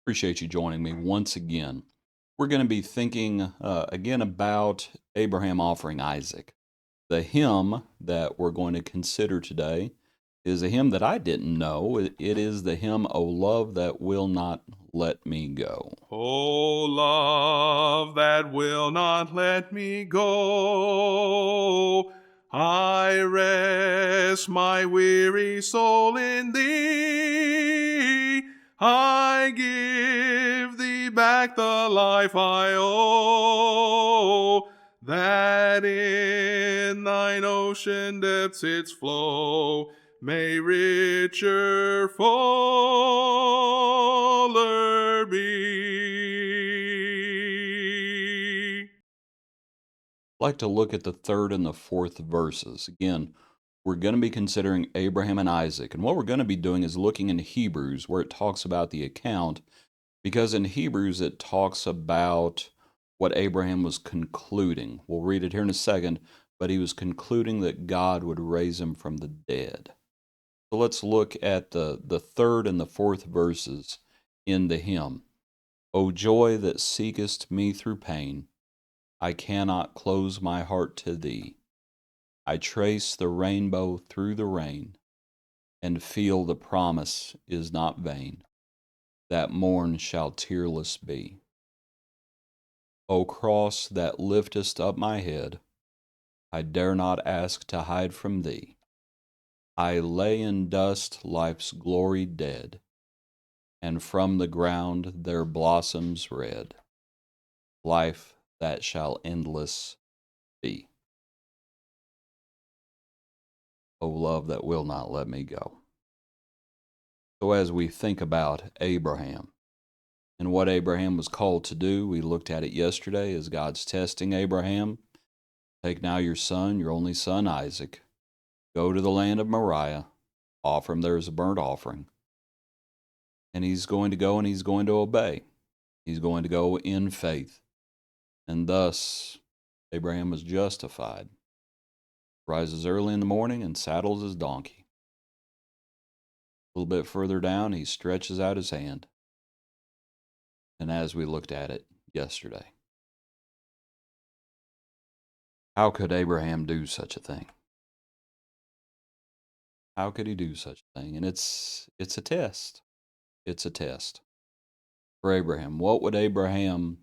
Appreciate you joining me once again. We're going to be thinking again about Abraham offering Isaac. The hymn that we're going to consider today is a hymn that I didn't know. It is the hymn, O Love That Will Not Let Me Go. O love that will not let me go, I rest my weary soul in thee. I give thee back the life I owe, that in thine ocean depths its flow may richer, fuller be. I'd like to look at the third and the fourth verses. Again, we're going to be considering Abraham and Isaac. And what we're going to be doing is looking in Hebrews where it talks about the account, because in Hebrews it talks about what Abraham was concluding. We'll read it here in a second, but he was concluding that God would raise him from the dead. So let's look at the third and the fourth verses in the hymn. O joy that seekest me through pain, I cannot close my heart to thee. I trace the rainbow through the rain, and feel the promise is not vain, that morn shall tearless be. O cross that liftest up my head, I dare not ask to hide from thee. I lay in dust life's glory dead, and from the ground there blossoms red, life that shall endless be. O love that will not let me go. So as we think about Abraham and what Abraham was called to do, we looked at it yesterday as God's testing Abraham. Take now your son, your only son Isaac, go to the land of Moriah, offer him there as a burnt offering. And he's going to go and he's going to obey. He's going to go in faith. And thus, Abraham was justified. Rises early in the morning and saddles his donkey. A little bit further down, he stretches out his hand. And as we looked at it yesterday, how could Abraham do such a thing? How could he do such a thing? And it's a test. It's a test for Abraham. What would Abraham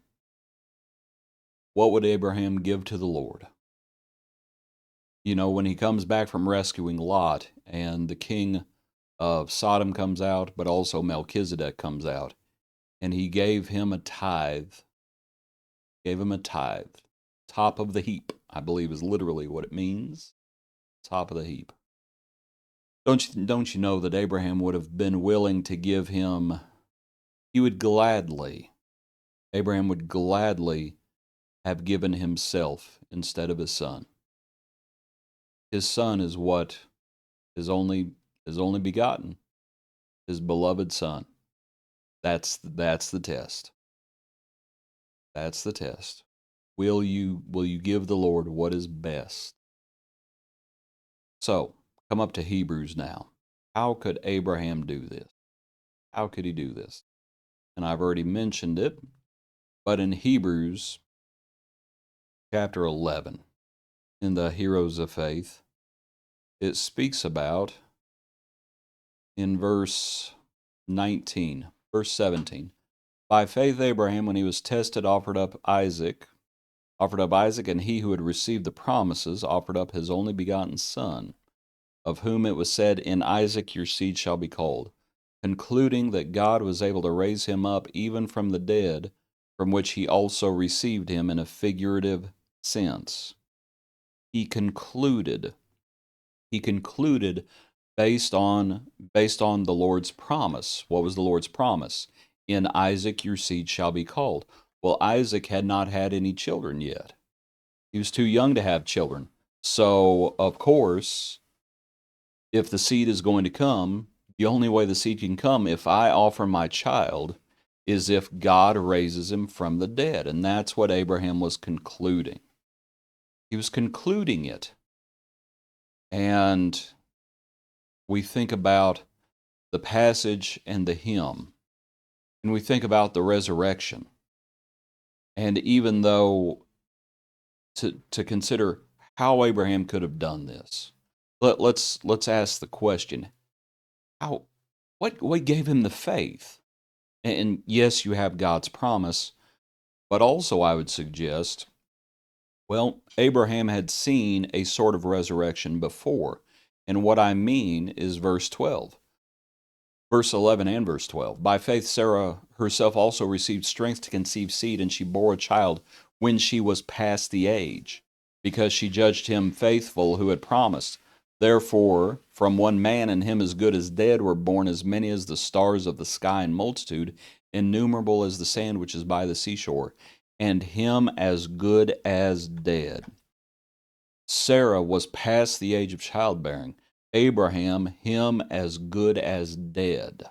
give to the Lord? You know, when he comes back from rescuing Lot and the king of Sodom comes out, but also Melchizedek comes out, and he gave him a tithe. Gave him a tithe. Top of the heap, I believe, is literally what it means. Top of the heap. Don't you know that Abraham would have been willing to give him, Abraham would gladly have given himself instead of his son. His son is what? His only begotten, his beloved son. That's the test. That's the test. Will you give the Lord what is best? So, come up to Hebrews now. How could Abraham do this? How could he do this? And I've already mentioned it, but in Hebrews chapter 11, in the Heroes of Faith, it speaks about, in verse 19, verse 17, by faith Abraham, when he was tested, offered up Isaac, and he who had received the promises offered up his only begotten son, of whom it was said, in Isaac your seed shall be called, concluding that God was able to raise him up even from the dead, from which he also received him in a figurative sense. He concluded based on the Lord's promise. What was the Lord's promise? In Isaac your seed shall be called. Well, Isaac had not had any children yet. He was too young to have children. So, of course, if the seed is going to come, the only way the seed can come, if I offer my child, is if God raises him from the dead. And that's what Abraham was concluding. He was concluding it. And we think about the passage and the hymn. and we think about the resurrection. And even though to consider how Abraham could have done this, let's ask the question: how what gave him the faith? And yes, you have God's promise, but also I would suggest, well, Abraham had seen a sort of resurrection before. And what I mean is verse 12. Verse 11 and verse 12. By faith, Sarah herself also received strength to conceive seed, and she bore a child when she was past the age, because she judged him faithful who had promised. Therefore, from one man, and him as good as dead, were born as many as the stars of the sky in multitude, innumerable as the sand which is by the seashore, and him as good as dead. Sarah was past the age of childbearing. Abraham, him as good as dead.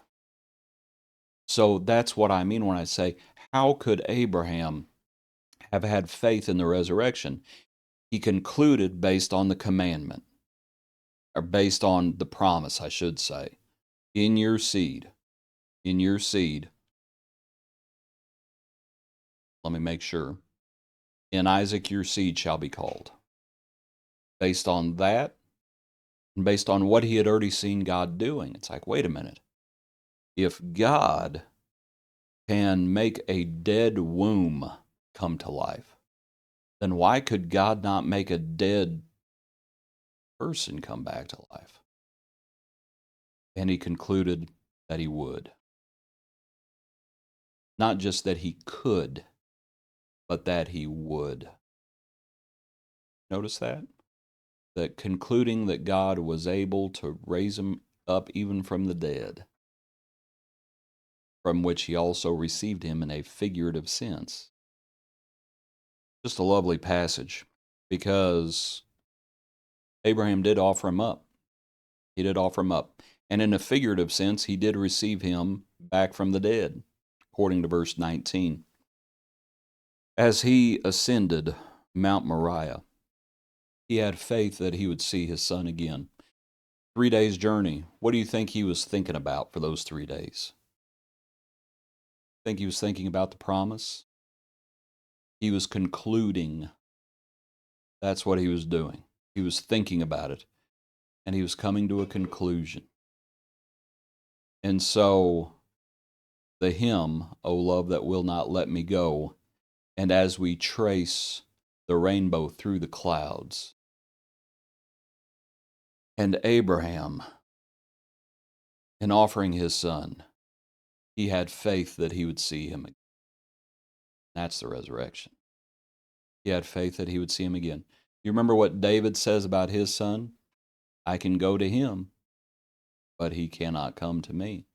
So that's what I mean when I say, how could Abraham have had faith in the resurrection? He concluded based on the commandment, or based on the promise, I should say. In your seed, let me make sure, in Isaac your seed shall be called. Based on that, and based on what he had already seen God doing, it's like, wait a minute. If God can make a dead womb come to life, then why could God not make a dead person come back to life? And he concluded that he would. Not just that he could, but that he would. Notice that? That concluding that God was able to raise him up even from the dead, from which he also received him in a figurative sense. Just a lovely passage, because Abraham did offer him up. He did offer him up. And in a figurative sense, he did receive him back from the dead, according to verse 19. As he ascended Mount Moriah, he had faith that he would see his son again. 3 days' journey. What do you think he was thinking about for those 3 days? Think he was thinking about the promise? He was concluding. That's what he was doing. He was thinking about it, and he was coming to a conclusion. And so the hymn, O love that will not let me go, and as we trace the rainbow through the clouds, and Abraham, in offering his son, he had faith that he would see him again. That's the resurrection. He had faith that he would see him again. You remember what David says about his son? I can go to him, but he cannot come to me.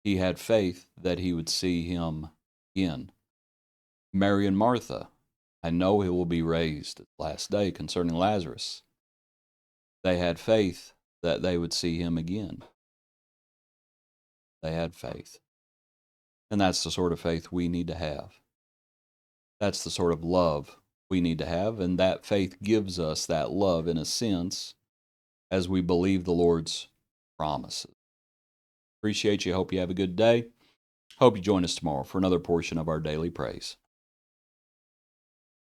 He had faith that he would see him again. Mary and Martha, I know he will be raised at the last day concerning Lazarus. They had faith that they would see him again. They had faith. And that's the sort of faith we need to have. That's the sort of love we need to have, and that faith gives us that love in a sense as we believe the Lord's promises. Appreciate you. Hope you have a good day. Hope you join us tomorrow for another portion of our daily praise.